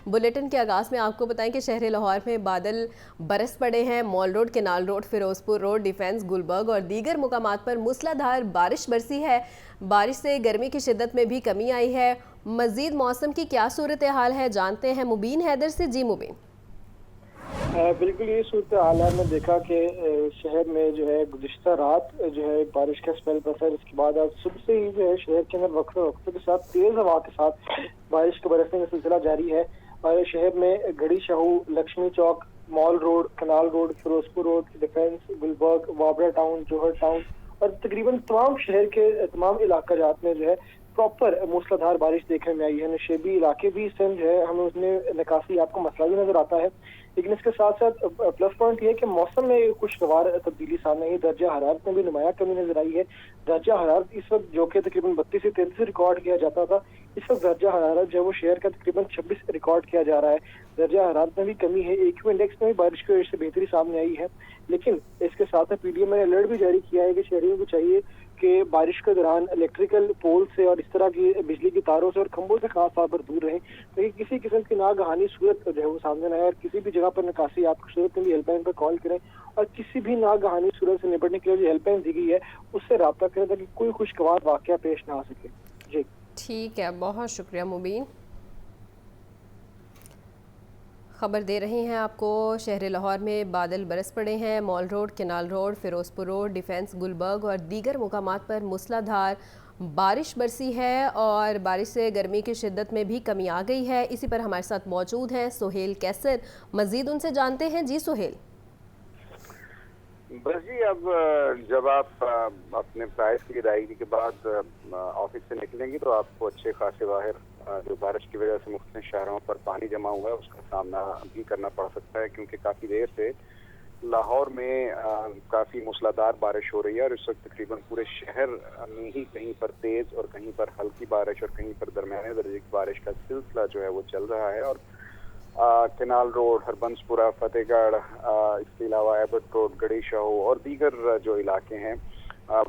Bulletin के आगाज़ में आपको बताएं कि शहर लाहौर में बादल बरस पड़े हैं। Mall Road, Canal Road, Ferozepur Road, Defence, Gulberg और दीगर मुकामात पर मूसलाधार बारिश बरसी है। बारिश से गर्मी की शिद्दत में भी कमी आई है। मज़ीद मौसम की क्या सूरत हाल है, जानते हैं मुबीन हैदर से। जी मुबीन। बिल्कुल ये सूरत हाल है। हमने देखा कि शहर में जो है गुज़िश्ता रात जो है बारिश का स्पेल बरसा, इसके बाद आज सुबह से ही जो है शहर के अंदर वक्फे के साथ तेज हवा के साथ बारिश के बरसने का सिलसिला जारी है। और शहर में Garhi Shahu, Lakshmi Chowk, Mall Road, Canal Road, Ferozepur Road, Defence, Gulberg, वाबरा टाउन, जौहर टाउन और तकरीबन तमाम शहर के तमाम इलाका जात में जो है प्रॉपर मूसलाधार बारिश देखने में आई है। नशेबी इलाके भी इस टाइम जो है हमें उसमें निकासी आपको मसला भी नजर आता है, लेकिन इसके साथ साथ प्लस पॉइंट ये है कि मौसम में खुशगवार तब्दीली सामने आई। दर्जा हरारत में भी नुमाया कमी नजर आई है। दर्जा हरारत इस वक्त जो कि तकरीबन 32 से 33 रिकॉर्ड किया जाता था, इस वक्त दर्जा हरारत जो है वो शहर का तकरीबन 26 रिकॉर्ड किया जा रहा है। दर्जा हरारत में भी कमी है। एक्यू इंडेक्स में भी बारिश की वजह से बेहतरी सामने आई है, लेकिन इसके साथ पीडीएम ने अलर्ट भी जारी किया है कि शहरियों को चाहिए कि बारिश के दौरान इलेक्ट्रिकल पोल से और इस तरह की बिजली की तारों से और खंभों से खास तौर पर दूर रहें, ताकि किसी किस्म की नागहानी सूरत जो है वो सामने न आए। और किसी भी जगह पर निकासी आपकी सूरत में भी हेल्पलाइन पर कॉल करें और किसी भी नागहानी सूरत से निपटने के लिए जो हेल्पलाइन दी गई है उससे रब्ता करें, ताकि कोई खुशगवार वाकया पेश ना आ सके। जी ठीक है, बहुत शुक्रिया मुबीन। खबर दे रहे हैं आपको, शहर लाहौर में बादल बरस पड़े हैं। Mall Road, Canal Road, Ferozepur Road, Defence, Gulberg और दीगर मुकामात पर मूसलाधार बारिश बरसी है और बारिश से गर्मी की शिद्दत में भी कमी आ गई है। इसी पर हमारे साथ मौजूद हैं सुहेल कैसर, मज़ीद उनसे जानते हैं। जी सुहेल। बस जी, अब जब आप अपने प्राइस की अदायगी के बाद ऑफिस से निकलेंगे तो आपको अच्छे खासे बाहर जो बारिश की वजह से मुख्तलिफ शहरों पर पानी जमा हुआ है उसका सामना भी करना पड़ सकता है, क्योंकि काफ़ी देर से लाहौर में काफ़ी मूसलाधार बारिश हो रही है और इस वक्त तकरीबन पूरे शहर में ही कहीं पर तेज़ और कहीं पर हल्की बारिश और कहीं पर दरमियाने दर्जे की बारिश का सिलसिला जो है वो चल रहा है। और केनाल रोड, हरबंसपुरा, फतेहगढ़, इसके अलावा एबट रोड, गढ़ी शाहू और दीगर जो इलाके हैं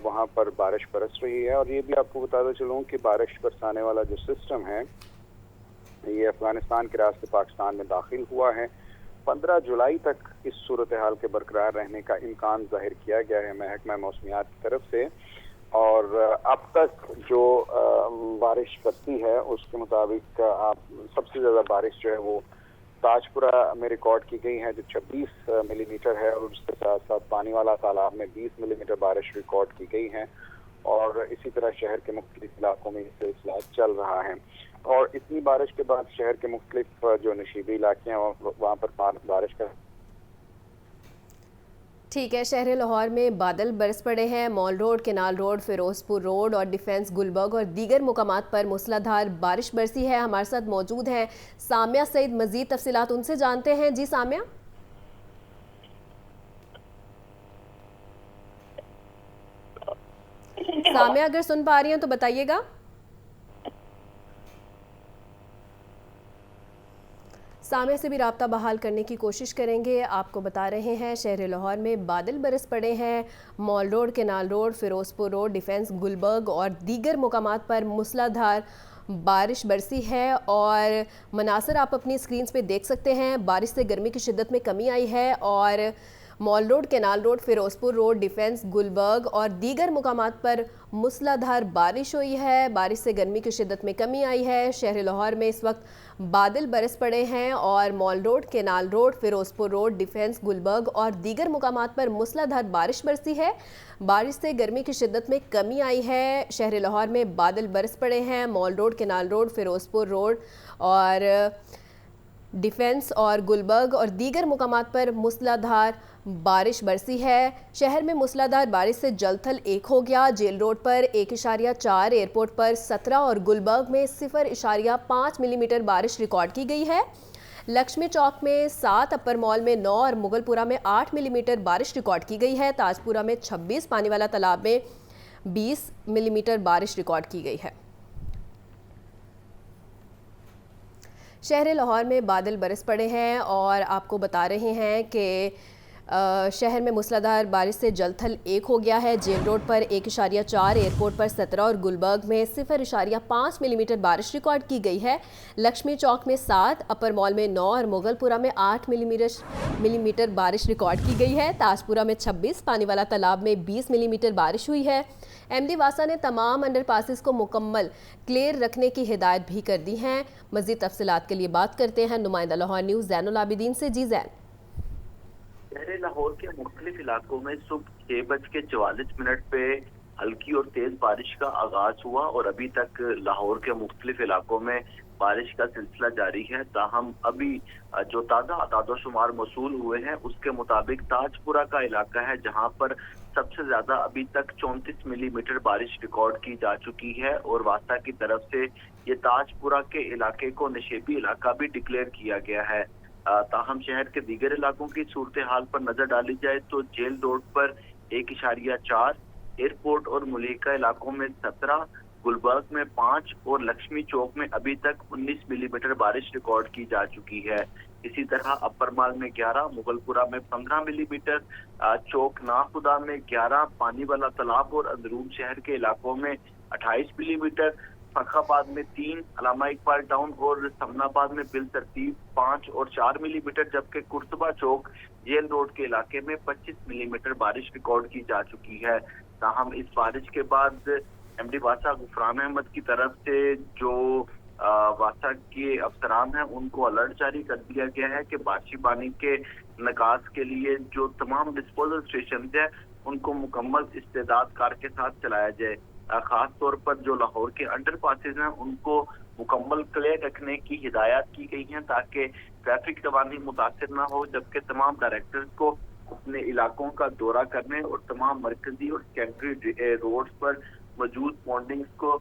वहाँ पर बारिश बरस रही है। और ये भी आपको बताता चलूँ कि बारिश बरसाने वाला जो सिस्टम है ये अफगानिस्तान के रास्ते पाकिस्तान में दाखिल हुआ है। 15 जुलाई तक इस सूरत हाल के बरकरार रहने का इम्कान जाहिर किया गया है महकमा मौसमियात की तरफ से। और अब तक जो बारिश बरसी है उसके मुताबिक सबसे ज़्यादा बारिश जो है वो ताजपुरा में रिकॉर्ड की गई है जो 26 मिलीमीटर है, और उसके साथ साथ पानी वाला तालाब में 20 मिलीमीटर बारिश रिकॉर्ड की गई है। और इसी तरह शहर के मुख्तलिफ इलाकों में ये सिलसिला चल रहा है। और इतनी बारिश के बाद शहर के मुख्तलिफ जो नशीबी इलाके हैं वहाँ पर बारिश का ठीक है, शहर लाहौर में बादल बरस पड़े हैं। Mall Road, Canal Road, Ferozepur Road और डिफेंस, गुलबर्ग और दीगर मुकामात पर मूसलाधार बारिश बरसी है। हमारे साथ मौजूद हैं सामिया सईद, मजीद तफसीलात उनसे जानते हैं। जी सामिया। सामिया अगर सुन पा रही हैं तो बताइएगा। सामिया से भी राब्ता बहाल करने की कोशिश करेंगे। आपको बता रहे हैं शहर लाहौर में बादल बरस पड़े हैं। Mall Road, Canal Road, Ferozepur Road, Defence, Gulberg और दीगर मुकामात पर मूसलाधार बारिश बरसी है और मनासर आप अपनी स्क्रीन पे देख सकते हैं। बारिश से गर्मी की शिद्दत में कमी आई है और Mall Road, Canal Road, Ferozepur Road, Defence, Gulberg और दीगर मुकामात पर मूसलाधार बारिश हुई है। बारिश से गर्मी की शिद्दत में कमी आई है। शहर लाहौर में इस वक्त बादल बरस पड़े हैं और Mall Road, Canal Road, Ferozepur Road, Defence, Gulberg और दीगर मुकामात पर मूसलाधार बारिश बरसी है। बारिश से गर्मी की शिद्दत में कमी आई है। शहर लाहौर में बादल बरस पड़े हैं। Mall Road, Canal Road, Ferozepur Road और डिफेंस और गुलबर्ग और दीगर मुकामात पर मूसलाधार बारिश बरसी है। शहर में मूसलाधार बारिश से जलथल 1 हो गया। जेल रोड पर 1.4, एयरपोर्ट पर 17 और गुलबर्ग में 0.5 मिलीमीटर बारिश रिकॉर्ड की गई है। लक्ष्मी चौक में 7, अपर मॉल में 9 और मुगलपुरा में 8 मिलीमीटर बारिश रिकॉर्ड की गई है। ताजपुरा में 26, पानी वाला तालाब में 20 मिलीमीटर बारिश रिकॉर्ड की गई है। शहर लाहौर में बादल बरस पड़े हैं और आपको बता रहे हैं कि शहर में मूसलाधार बारिश से जल थल 1 हो गया है। जेल रोड पर 1.4, एयरपोर्ट पर 17 और गुलबर्ग में 0.5 मिलीमीटर बारिश रिकॉर्ड की गई है। लक्ष्मी चौक में 7, अपर मॉल में 9 और मुगलपुरा में 8 मिलीमीटर बारिश रिकॉर्ड की गई है। ताजपुरा में 26, पानीवाला तालाब में 20 मिलीमीटर बारिश हुई है। एमडी वासा ने तमाम अंडरपासेस को मुकम्मल क्लियर रखने की हिदायत भी कर दी हैं। मज़ीद तफसीलात के लिए बात करते हैं नुमाइंदा लाहौर न्यूज़ ज़ैनुल आबिदीन से। जी ज़ैन। शहर लाहौर के मुख्तलिफ इलाकों में सुबह 6:44 पे हल्की और तेज बारिश का आगाज हुआ और अभी तक लाहौर के मुख्तलिफ इलाकों में बारिश का सिलसिला जारी है। ताहम अभी जो ताज़ा आदाद-ओ-शुमार मौसूल हुए हैं उसके मुताबिक ताजपुरा का इलाका है जहां पर सबसे ज्यादा अभी तक 34 मिलीमीटर बारिश रिकॉर्ड की जा चुकी है और वासा की तरफ से ये ताजपुरा के इलाके को नशेबी इलाका भी डिक्लेयर किया गया है। ताहम शहर के दीगर इलाकों की सूरत हाल पर नजर डाली जाए तो जेल रोड पर 1.4, एयरपोर्ट और मुलीका इलाकों में 17, गुलबर्ग में 5 और लक्ष्मी चौक में अभी तक 19 मिलीमीटर बारिश रिकॉर्ड की जा चुकी है। इसी तरह अपर माल में 11, मुगलपुरा में 15 मिलीमीटर, चौक नाखुदा में 11, पानीवाला तालाब और अंदरून शहर के इलाकों में 28 मिलीमीटर, फखराबाद में 3, अलामा इकबाल टाउन और समनाबाद में बिल तरतीब 5 और 4 मिलीमीटर, जबकि कुर्तबा चौक जेल रोड के इलाके में 25 मिलीमीटर बारिश रिकॉर्ड की जा चुकी है। ताहम इस बारिश के बाद एमडी वासा गुफरान अहमद की तरफ से जो वासा के अफसरान हैं उनको अलर्ट जारी कर दिया गया है कि बारिशी पानी के निकास के लिए जो तमाम डिस्पोजल स्टेशन है उनको मुकम्मल इस्तेदाद कार के साथ चलाया जाए। खास तौर पर जो लाहौर के अंडर पासेज हैं उनको मुकम्मल क्लियर रखने की हिदायत की गई है ताकि ट्रैफिक रवानी मुतासर ना हो, जबकि तमाम डायरेक्टर्स को अपने इलाकों का दौरा करने और तमाम मरकजी और सेकेंडरी रोड्स पर मौजूद पॉन्डिंग्स को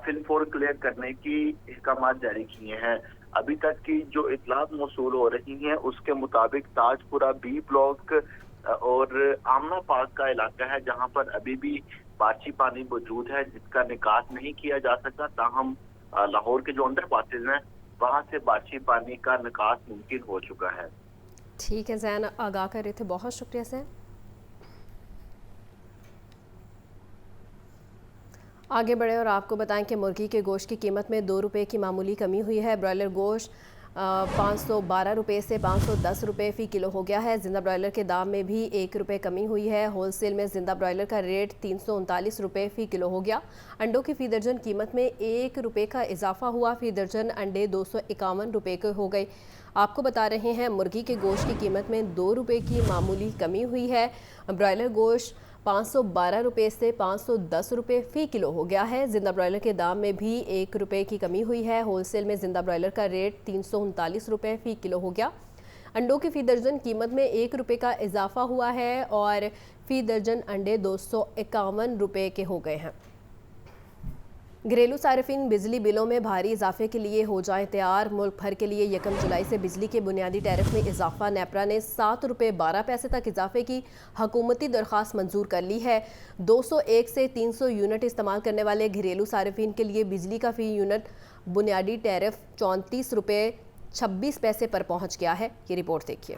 फिलफोर क्लियर करने की अहकाम जारी किए हैं। अभी तक की जो इतलात मौसूल हो रही हैं उसके मुताबिक ताजपुरा बी ब्लॉक और आमना पार्क का इलाका है जहां पर अभी भी बारिशी पानी मौजूद है जिसका निकास नहीं किया जा सका। ताहम लाहौर के जो अंडर पासेज हैं वहां से बारिशी पानी का निकास मुमकिन हो चुका है। ठीक है ज़ैन, आगाह कर रहे थे, बहुत शुक्रिया ज़ैन। आगे बढ़े और आपको बताएं कि मुर्गी के गोश्त की कीमत में 2 रुपये की मामूली कमी हुई है। ब्रॉयलर गोश्त 512 रुपये से 510 रुपये फ़ी किलो हो गया है। ज़िंदा ब्रॉयलर के दाम में भी 1 रुपये कमी हुई है। होलसेल में ज़िंदा ब्रॉयलर का रेट 339 रुपये फ़ी किलो हो गया। अंडों की फ़ी दर्जन कीमत में 1 रुपये का इजाफा हुआ। फ़ी दर्जन अंडे 251 रुपये के हो गए। आपको बता रहे हैं मुर्गी के गोश्त की कीमत में 2 रुपये की मामूली कमी हुई है। ब्रॉयलर गोश्त 512 रुपये से 510 रुपये फ़ी किलो हो गया है। ज़िंदा ब्रॉयलर के दाम में भी 1 रुपये की कमी हुई है। होलसेल में ज़िंदा ब्रॉयलर का रेट 339 रुपये फ़ी किलो हो गया। अंडों की फ़ी दर्जन कीमत में 1 रुपये का इजाफा हुआ है और फ़ी दर्जन अंडे 251 रुपये के हो गए हैं। घरेलू सार्फिन बिजली बिलों में भारी इजाफे के लिए हो जाएं तैयार। मुल्क भर के लिए 1 जुलाई से बिजली के बुनियादी टैरिफ में इजाफा। नेपरा ने 7 रुपये 12 पैसे तक इजाफे की हुकूमती दरख्वास्त मंजूर कर ली है। 201 से 300 यूनिट इस्तेमाल करने वाले घरेलू सार्फिन के लिए बिजली का फ़ी यूनिट बुनियादी टैरिफ 34 रुपये 26 पैसे पर पहुँच गया है। ये रिपोर्ट देखिए।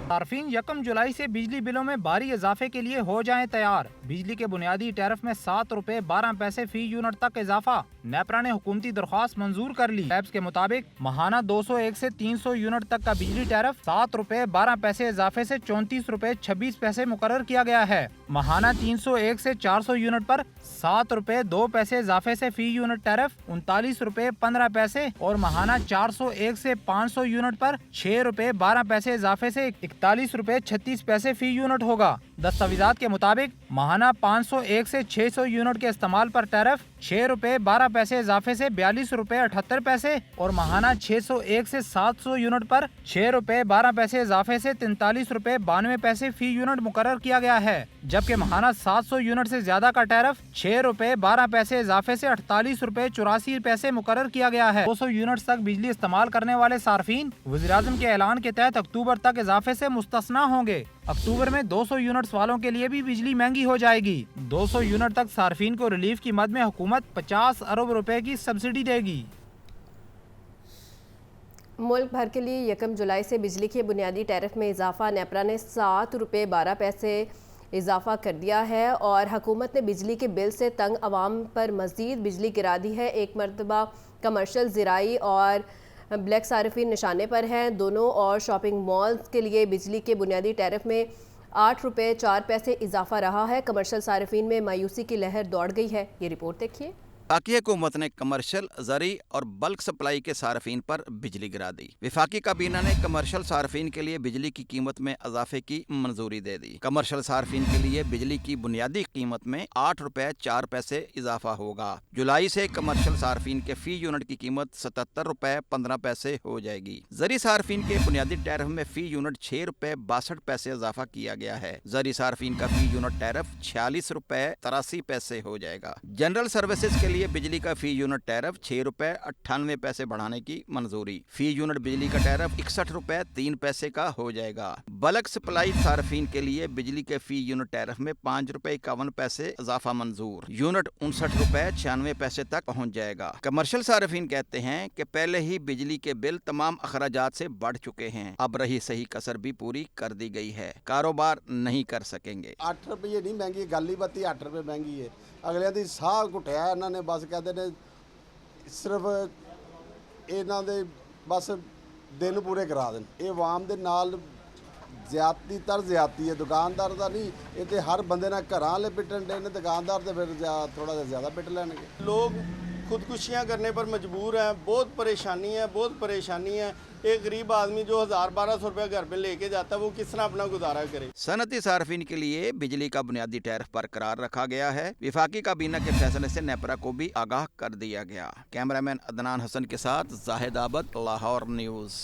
सार्फिन 1 जुलाई से बिजली बिलों में भारी इजाफे के लिए हो जाएं तैयार। बिजली के बुनियादी टैरिफ में 7 रुपये 12 पैसे फी यूनिट तक इजाफा। नेपरा ने हुकूमती दरख्वास्त मंजूर कर ली। टैब्स के मुताबिक महाना 201 से 300 यूनिट तक का बिजली टैरिफ 7 रुपये 12 पैसे इजाफे से 34 रुपये 26 पैसे मुकर्रर किया गया है। महाना 301 से 400 यूनिट पर 7 रुपये 2 पैसे इजाफे से फी यूनिट टैरिफ 39 रुपये 15 पैसे और महाना 401 से 500 यूनिट पर 6 रुपये 12 पैसे इजाफे से 41 रुपये 36 पैसे फी यूनिट होगा। दस्तावेजात के मुताबिक महाना 501 से 600 यूनिट के इस्तेमाल पर टैरिफ 6 रुपये 12 पैसे इजाफे से 42 रुपये 78 पैसे और महाना 601 से 700 यूनिट पर 6 रुपये 12 पैसे इजाफे से 43 रुपये 92 पैसे फी यूनिट मुकर्रर किया गया है। जबकि महाना 700 यूनिट से ज्यादा का टैरिफ 6 रुपये 12 पैसे इजाफे से 48 रुपये 84 पैसे मुकर्रर किया गया है। 200 यूनिट तक बिजली इस्तेमाल करने वाले सार्फिन वज़ीर-ए-आज़म के ऐलान के तहत अक्टूबर तक इजाफे से मुस्तस्ना होंगे। अक्टूबर में 200 यूनिट्स वालों के लिए भी बिजली महंगी हो जाएगी। 200 यूनिट तक सार्फिन को रिलीफ की मद में हुकूमत 50 अरब रुपए की सब्सिडी देगी। मुल्क भर के लिए 1 जुलाई से बिजली के बुनियादी टैरिफ में इजाफा। नेपरा ने 7 रुपये 12 पैसे इजाफा कर दिया है और हुकूमत ने बिजली के बिल से तंग आवाम पर मज़ीद बिजली गिरा दी है। एक मरतबा कमर्शल, ज़राई और ब्लैक सार्फिन निशाने पर हैं। दोनों और शॉपिंग मॉल्स के लिए बिजली के बुनियादी टैरिफ में 8 रुपये 4 पैसे इजाफा रहा है। कमर्शल सार्फिन में मायूसी की लहर दौड़ गई है। ये रिपोर्ट देखिए। वफाकी हुकूमत ने कमर्शल, ज़री और बल्क सप्लाई के सार्फिन पर बिजली गिरा दी। वफाकी काबीना ने कमर्शल सार्फिन के लिए बिजली की कीमत में इजाफे की मंजूरी दे दी। कमर्शल सार्फिन के लिए बिजली की बुनियादी कीमत में 8 रुपये 4 पैसे इजाफा होगा। जुलाई से कमर्शल सार्फिन के फी यूनिट की कीमत 77 रुपये 15 पैसे हो जाएगी। ज़री सार्फिन के बुनियादी टैरिफ में फी यूनिट 6 रुपये 62 पैसे इजाफा किया गया है। ज़री सार्फिन का फी यूनिट टैरिफ 46 रुपये 83 पैसे हो जाएगा। जनरल सर्विसेज के लिए बिजली का फी यूनिट टैरिफ 6 रुपये 98 पैसे बढ़ाने की मंजूरी। फी यूनिट बिजली का टैरिफ 61 रुपये 3 पैसे का हो जाएगा। बल्क सप्लाई सार्फिन के लिए बिजली के फी यूनिट टैरिफ में 5 रुपये 51 पैसे इजाफा मंजूर। यूनिट 59 रुपये 96 पैसे तक पहुंच जाएगा। कमर्शियल सार्फिन कहते हैं कि पहले ही बिजली के बिल तमाम अखराजात से बढ़ चुके हैं, अब रही सही कसर भी पूरी कर दी गई है, कारोबार नहीं कर सकेंगे। 8 रुपये नहीं महंगी, गाली बत्ती 8 रुपये महंगी है। ਅਗਲਿਆਂ ਦੀ ਸਾਹ ਘੁੱਟਿਆ ਇਹਨਾਂ ਨੇ, ਬਸ ਕਹਿੰਦੇ ਨੇ ਸਿਰਫ ਇਹਨਾਂ ਦੇ ਬਸ ਦਿਨ ਪੂਰੇ ਕਰਾ ਦੇਣ। ਇਹ ਆਵਾਮ ਦੇ ਨਾਲ ਜ਼ਿਆਦਤੀ ਹੈ, ਦੁਕਾਨਦਾਰ ਦਾ ਨਹੀਂ। ਇਹ ਤੇ ਹਰ ਬੰਦੇ ਨਾਲ ਘਰਾਂ ਵਾਲੇ ਪਿੱਟਣ ਦੇ ਨੇ, ਦੁਕਾਨਦਾਰ ਤੇ ਫਿਰ ਥੋੜਾ ਜਿਹਾ ਜ਼ਿਆਦਾ ਪਿੱਟ ਲੈਣਗੇ। ਲੋਕ खुदकुशियाँ करने पर मजबूर हैं। बहुत परेशानी है। एक गरीब आदमी जो 1000-1200 रुपये घर पे लेके जाता है, वो किस तरह अपना गुजारा करे। सनती सार्फिन के लिए बिजली का बुनियादी टैरिफ बरकरार रखा गया है। वफाकी काबीना के फैसले से नेपरा को भी आगाह कर दिया गया। कैमरामैन अदनान हसन के साथ जाहिद आबद, लाहौर न्यूज़।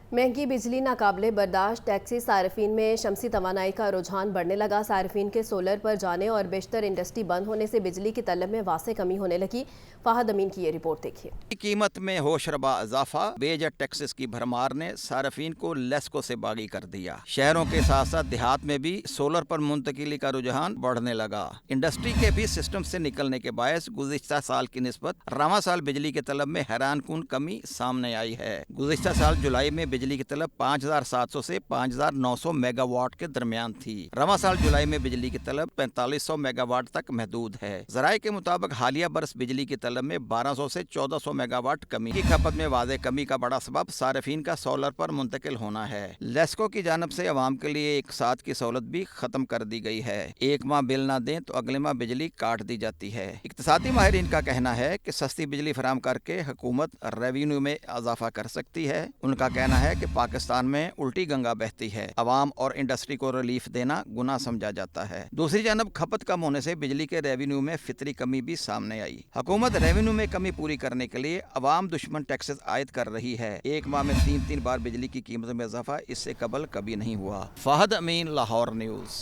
महंगी बिजली नाकाबिले बर्दाश्त। टैक्सी सार्फिन में शमसी तवानाई का रुझान बढ़ने लगा। सार्फिन के सोलर पर जाने और बेशतर इंडस्ट्री बंद होने से बिजली की तलब में वासे कमी होने लगी। फाहद अमीन की ये रिपोर्ट देखिए। कीमत में होशरबा इजाफा, बेजा टैक्सेस की भरमार ने सार्फिन को लेस्को से बागी कर दिया। शहरों के साथ साथ देहात में भी सोलर पर मुंतकिली का रुझान बढ़ने लगा। इंडस्ट्री के भी सिस्टम से निकलने के बायस गुज़िश्ता साल की निस्बत रवां साल बिजली की तलब में हैरानकुन कमी सामने आई है। गुज़िश्ता साल जुलाई में बिजली की तलब 5700 से 5900 मेगावाट के दरमियान थी। रवां साल जुलाई में बिजली की तलब 4500 मेगावाट तक महदूद है। ज़राए के मुताबिक हालिया बरस बिजली की तलब में 1200 से 1400 मेगावाट कमी की खपत में वाज़े कमी का बड़ा सबब सार्फिन का सोलर पर मुंतकिल होना है। लेस्को की जानब से अवाम के लिए एक साथ की सहूलत भी खत्म कर दी गई है। एक माह बिल न दें तो अगले माह बिजली काट दी जाती है। इक्तिसादी माहिरीन का कहना है कि सस्ती बिजली फराम करके हुकूमत रेवेन्यू में इजाफा कर सकती है। उनका कहना है कि पाकिस्तान में उल्टी गंगा बहती है, अवाम और इंडस्ट्री को रिलीफ देना गुनाह समझा जाता है। दूसरी जानब खपत कम होने से बिजली के रेवेन्यू में फितरी कमी भी सामने आई। हुकूमत रेवेन्यू में कमी पूरी करने के लिए अवाम दुश्मन टैक्सेस आयद कर रही है। एक माह में 3 बार बिजली की कीमत में इजाफा इससे कबल कभी नहीं हुआ। फाहद अमीन, लाहौर न्यूज़।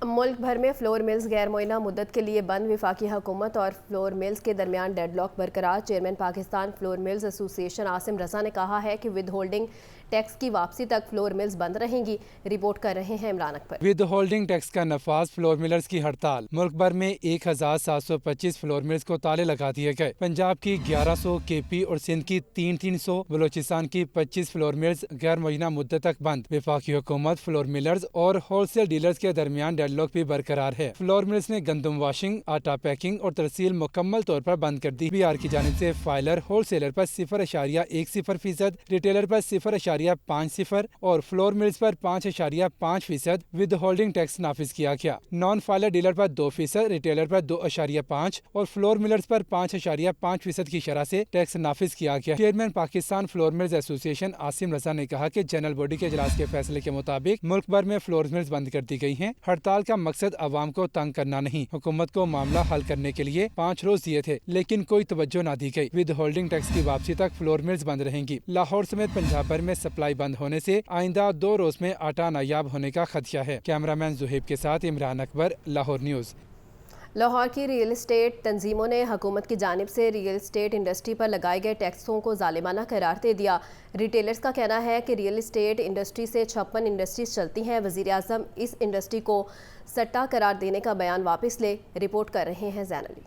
मुल्क भर में फ्लोर मिल्स गैर मुअय्यना मुद्दत के लिए बंद। वफाकी हुकूमत और फ्लोर मिल्स के दरमियान डेडलॉक बरकरार। Chairman Pakistan flour mills association Asim Raza ने कहा है कि विद होल्डिंग टैक्स की वापसी तक फ्लोर मिल्स बंद रहेंगी। रिपोर्ट कर रहे हैं Imran Akbar. With holding tax का नफाज, फ्लोर मिलर्स की हड़ताल। मुल्क भर में 1725 फ्लोर मिल्स को ताले लगा दिए गए। पंजाब की 1100, केपी और सिंध की 300, बलोचिस्तान की 25 फ्लोर मिल्स गैर मुअय्यना मुद्दत तक बंद। वफाकी हुकूमत, फ्लोर मिलर्स और होलसेल डीलर्स के दरमियान डेडलॉक भी बरकरार है। फ्लोर मिल्स ने गंदम वाशिंग, आटा पैकिंग और तरसील मुकम्मल तौर पर बंद कर दी। BR की जानिब से फाइलर होलसेलर पर 0.10%, रिटेलर पर 0.50 और फ्लोर मिल्स पर 5.5% विद होल्डिंग टैक्स नाफिज किया गया। नॉन फाइलर डीलर पर 2%, रिटेलर पर 2.5% और फ्लोर मिलर्स पर 5.5% की शरह से टैक्स नाफिज किया गया। Chairman Pakistan flour mills association Asim Raza ने कहा कि जनरल बॉडी के इजलास के फैसले के मुताबिक मुल्क भर में फ्लोर मिल्स बंद कर दी गई हैं। हड़ताल का मकसद अवाम को तंग करना नहीं, हुकूमत को मामला हल करने के लिए 5 रोज दिए थे, लेकिन कोई तवज्जो न दी गई। विद होल्डिंग टैक्स की वापसी तक फ्लोर मिल्स बंद रहेंगी। लाहौर समेत पंजाब भर में सप्लाई बंद होने से आइंदा 2 रोज में आटा नायाब होने का खदशा है। कैमरामैन जुहेब के साथ इमरान अकबर, लाहौर न्यूज़। लाहौर की रियल एस्टेट तंजीमों ने हुकूमत की जानिब से रियल एस्टेट इंडस्ट्री पर लगाए गए टैक्सों को जालिमाना करार दे दिया। रिटेलर्स का कहना है कि रियल एस्टेट इंडस्ट्री से 56 इंडस्ट्रीज चलती हैं। वज़ीर आज़म इस इंडस्ट्री को सट्टा करार देने का बयान वापस ले। रिपोर्ट कर रहे हैं Zain Ali.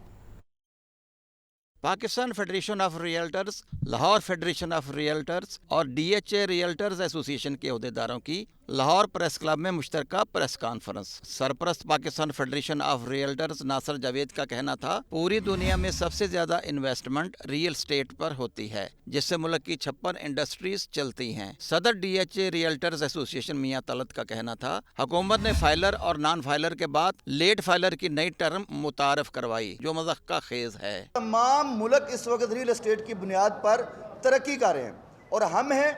Pakistan federation of realtors, Lahore federation of realtors और DHA रियल्टर्स एसोसिएशन के अहदेदारों की लाहौर प्रेस क्लब में मुश्तरका प्रेस कॉन्फ्रेंस। सरपरस्त Pakistan federation of realtors Nasir Javed का कहना था, पूरी दुनिया में सबसे ज्यादा इन्वेस्टमेंट रियल स्टेट पर होती है, जिससे मुल्क की 56 इंडस्ट्रीज चलती हैं। सदर DHA रियल्टर्स एसोसिएशन मियां तलत का कहना था, हुकूमत ने फाइलर और नॉन फाइलर के बाद लेट फाइलर की नई टर्म मुतारफ करवाई, जो मज़क्का खेज है। तमाम मुल्क इस वक्त रियल एस्टेट की बुनियाद पर तरक्की कर रहे हैं और हम हैं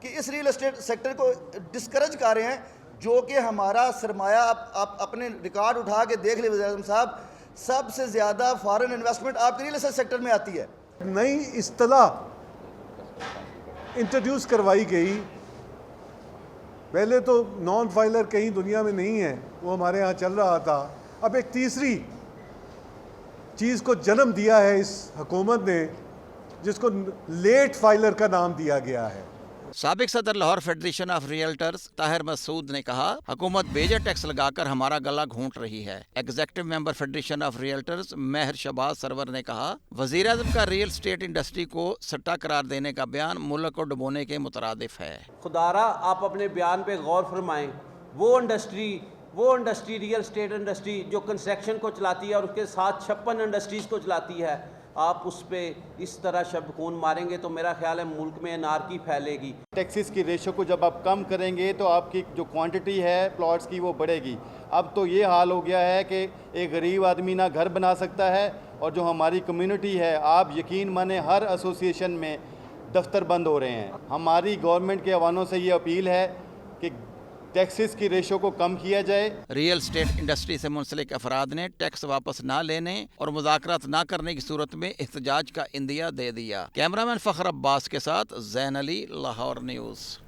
कि इस रियल एस्टेट सेक्टर को डिस्करेज कर रहे हैं, जो कि हमारा सरमाया आप अपने रिकॉर्ड उठा के देख ले वज़ीर आज़म साहब, सबसे ज़्यादा फॉरेन इन्वेस्टमेंट आपके रियल एस्टेट सेक्टर में आती है। नई इस्तिलाह इंट्रोड्यूस करवाई गई, पहले तो नॉन फाइलर कहीं दुनिया में नहीं है, वो हमारे यहाँ चल रहा था। अब एक तीसरी चीज़ को जन्म दिया है इस हुकूमत ने, जिसको लेट फाइलर का नाम दिया गया है। साबिक सदर Lahore federation of Realtors Tahir Masood ने कहा, हुकूमत बेजा टैक्स लगाकर हमारा गला घूंट रही है। Executive member Federation of Realtors Mehr Shahbaz Sarwar ने कहा, वजीर आज़म का रियल स्टेट इंडस्ट्री को सट्टा करार देने का बयान मुल्क को डुबोने के मुतरादिफ है। खुदारा आप अपने बयान पे गौर फरमाएं। वो इंडस्ट्री रियल स्टेट इंडस्ट्री जो कंस्ट्रक्शन को चलाती है और उसके साथ 56 इंडस्ट्रीज़ को चलाती है, आप उस पर इस तरह शब्द खून मारेंगे तो मेरा ख्याल है मुल्क में अनारकी फैलेगी। टैक्सेस की रेशो को जब आप कम करेंगे तो आपकी जो क्वांटिटी है प्लॉट्स की वो बढ़ेगी। अब तो ये हाल हो गया है कि एक गरीब आदमी ना घर बना सकता है, और जो हमारी कम्युनिटी है, आप यकीन माने हर एसोसिएशन में दफ्तर बंद हो रहे हैं। हमारी गवर्नमेंट के अवानों से ये अपील है कि टैक्सेस की रेशो को कम किया जाए। रियल स्टेट इंडस्ट्री से मुंसलिक अफराद ने टैक्स वापस ना लेने और मुज़ाकरात ना करने की सूरत में एहतजाज का इंदिया दे दिया। कैमरामैन फ़ख्र अब्बास के साथ ज़ैन अली, लाहौर न्यूज़।